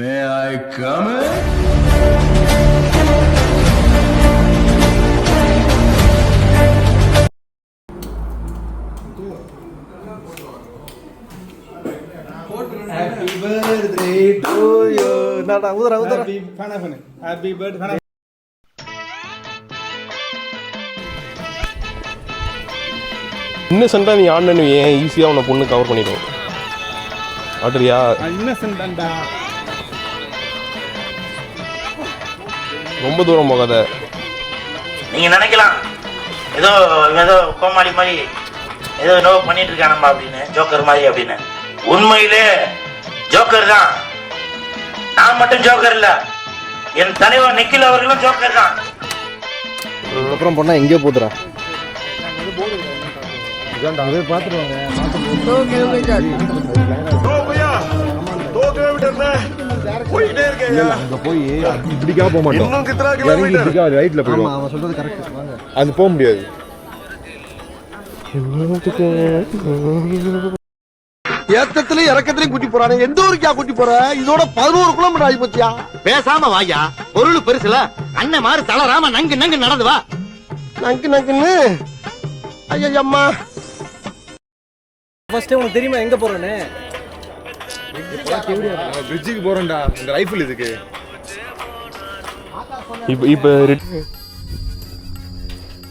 May I come in? Happy birthday to you. Nada, udara. Happy birthday. இன்னசென்ட்டா நீ online ஏன் ஈஸியாக உன்னை பொண்ணு கவர் பண்ணிடும் ஆட்ரியா இன்னசென்ட்டா ரொம்ப தூரம் போகாத. நீங்க நினைக்கலாம் ஏதோ ஏதோ கோமாளி மாதிரி ஏதோ நோ பண்ணிட்டு இருக்கானம்மா அப்படின்னு, ஜோக்கர் மாதிரி அப்படின்னு. உண்மையிலே ஜோக்கர் தான். நான் மட்டும் ஜோக்கர் இல்ல, என் தலைவர் நிக்கில் அவர்களும் ஜோக்கர் தான். அப்புறம் பொண்ணா எங்கேயோ போதுரா பார்த்துருவாங்க. போய் இப்படிக்கா போக மாட்டோம், ரைட்ல போயிடும். அவன் சொல்றது கரெக்ட், அது போக முடியாது. ஏத்தத்திலயும் இறக்கத்திலயும் கூட்டி போறானே, எந்த ஊருக்கா கூட்டி போற? இதோட 11 கிலோமீட்டர் ஆகி போச்சியா. பேசாம வாயா, பொருள் பெருசுல அண்ணன் மாதிரி தளராம நங்கு நங்கு நடந்து வா. நங்குன்னு ஐயம்மா. ஃபர்ஸ்ட் உனக்கு தெரியுமா எங்க போறேன்னு? பிரிட்ஜுக்கு போறேன்டா, இந்த ரைஃபிள் இதுக்கு. இப்போ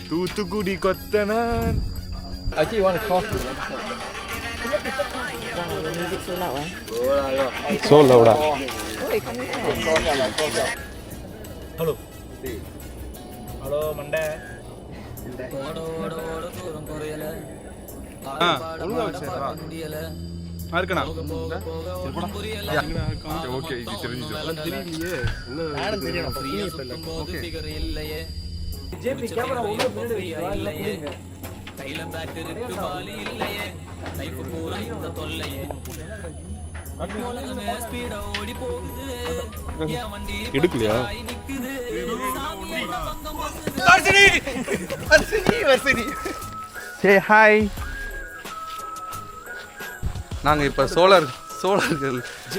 தூத்துக்குடி கொத்தனான். Actually, you want to talk to them? so loud. Hello மண்டை. எடுக்கலையா? Say hi. நாங்கள் இப்போ சோலார்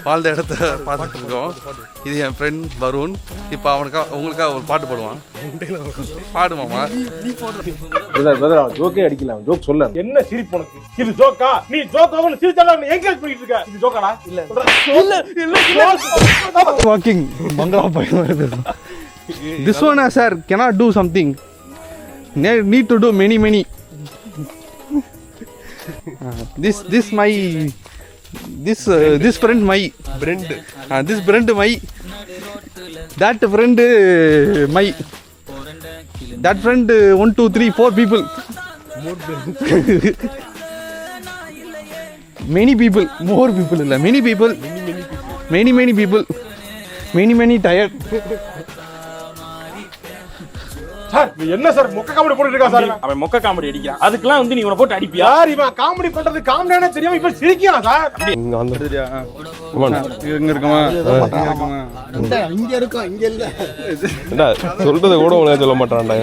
வாழ்ந்த இடத்த பார்த்துட்டு இருக்கோம். இது என் ஃப்ரெண்ட் வருண். இப்போ உங்களுக்காக ஒரு பாட்டு பாடுவான். பாடுவாமா? ஜோக்கே அடிக்கலாம், ஜோக் சொல்ல. என்ன சிரிப்பு உனக்கு? இது ஜோக்கா? நீ ஜோக்காவ சிரிச்சால என்கரேஜ் பண்ணிட்டு இருக்க. இது ஜோக்காடா? இல்ல வாக்கிங் மங்களா பையன். This one sir cannot do something. Need to do many. This friend my friend. This friend my. That friend my. That friend 1 2 3 4 people. Many people. More people illa. Many people. Many people. Many tired. Sir என்ன sir மொக்க comedy போட்டுட்டு இருக்கா sir? அவன் மொக்க comedy அடிக்கிறான், அதுக்கெல்லாம் வந்து நீ இவனை போட்டு அடிப்பியா? யார் இவன் காமெடி பண்றது? காமெடியானே தெரியாம இப்ப சிரிக்கிறான் சார். இங்க அந்த இங்க இருக்குமா? இங்க இருக்கோம், இங்க இல்ல. என்ன சொல்றத கூட உனக்கு சொல்ல மாட்டான்டா.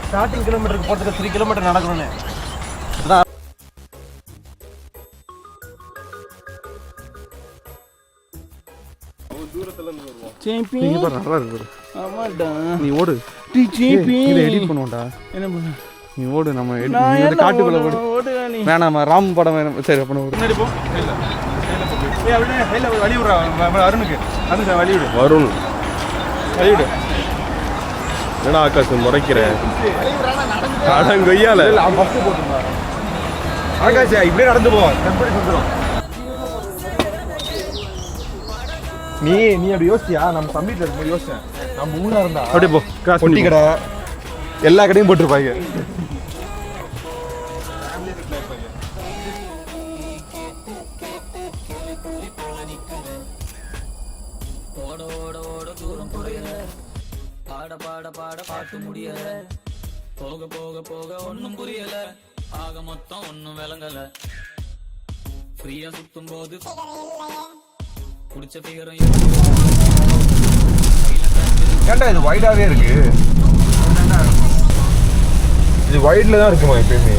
ஸ்டார்டிங் கிலோமீட்டருக்கு போறதுக்கு 3 கிலோமீட்டர் நடக்கணும்னு. நீ ஓடு, இதை எடிட் பண்ணுவோம்டா. நீ ஓடு, நம்ம காட்டுக்குள்ள ஓடு. வேணாமா, ராம் படம் வேணும். சரி அப்ப வழி விடுறா அருணுக்கு. வழி விடு வருண், என்னடா ஆகாஷ் முறைக்கிற? கொய்யால ஆகாஷா இப்படியே நடந்து போ, எப்படி சொல்றோம்? நீ அப்படி யோசிச்சியா? நம்ம சம்மிட்ல இருக்கும்போது யோசிச்சேன். நம்ம ஊர்ல இருந்தா அப்படியே போ. பொட்டி கடை எல்லா கடையும் போட்டிருப்பாங்க. பாட பாட்டு முடியல, போக போக போக ஒன்னும் புரியல, ஆக மொத்தம் ஒன்னும் விளங்கல. ஃப்ரீயா சுத்தும் போது குடிச்ச ஃபிகரும் ஏன்டா இது வைடாவே இருக்கு? இது வைட்ல தான் இருக்குமா எப்பயுமே?